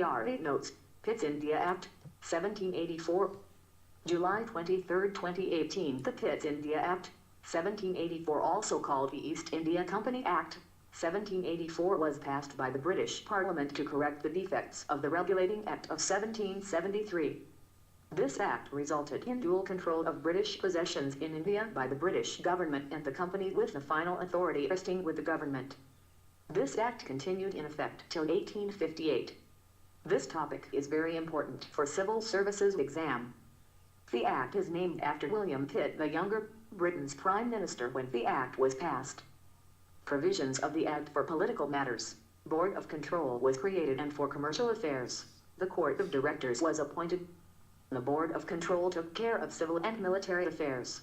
NCERT notes, Pitt's India Act, 1784. July 23, 2018. The Pitt India Act, 1784, also called the East India Company Act, 1784, was passed by the British Parliament to correct the defects of the Regulating Act of 1773. This act resulted in dual control of British possessions in India by the British government and the company, with the final authority resting with the government. This act continued in effect till 1858. This topic is very important for civil services exam. The act is named after William Pitt the Younger, Britain's Prime Minister when the act was passed. Provisions of the Act for political matters. Board of Control was created, and for commercial affairs, the Court of Directors was appointed. The Board of Control took care of civil and military affairs.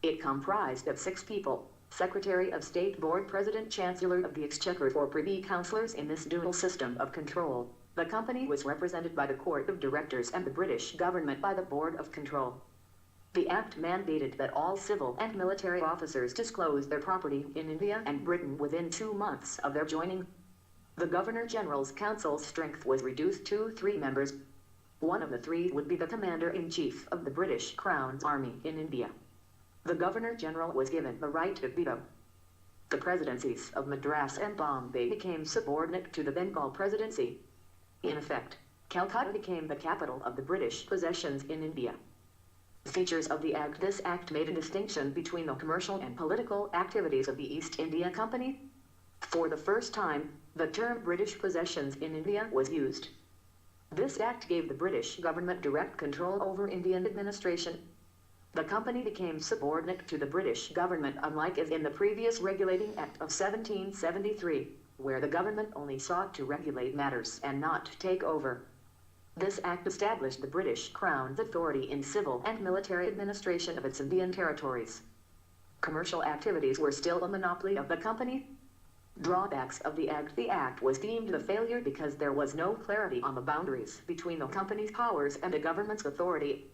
It comprised of 6 people: Secretary of State, Board President, Chancellor of the Exchequer, 4 Privy Councillors. In this dual system of control, the company was represented by the Court of Directors and the British government by the Board of Control. The Act mandated that all civil and military officers disclose their property in India and Britain within 2 months of their joining. The Governor-General's Council's strength was reduced to 3 members. One of the 3 would be the Commander-in-Chief of the British Crown's Army in India. The Governor-General was given the right to veto. The presidencies of Madras and Bombay became subordinate to the Bengal Presidency. In effect, Calcutta became the capital of the British possessions in India. Features of the Act. This Act made a distinction between the commercial and political activities of the East India Company. For the first time, the term British possessions in India was used. This Act gave the British government direct control over Indian administration. The company became subordinate to the British government, unlike as in the previous Regulating Act of 1773, where the government only sought to regulate matters and not take over. This act established the British Crown's authority in civil and military administration of its Indian territories. Commercial activities were still a monopoly of the company. Drawbacks of the Act. The Act was deemed a failure because there was no clarity on the boundaries between the company's powers and the government's authority.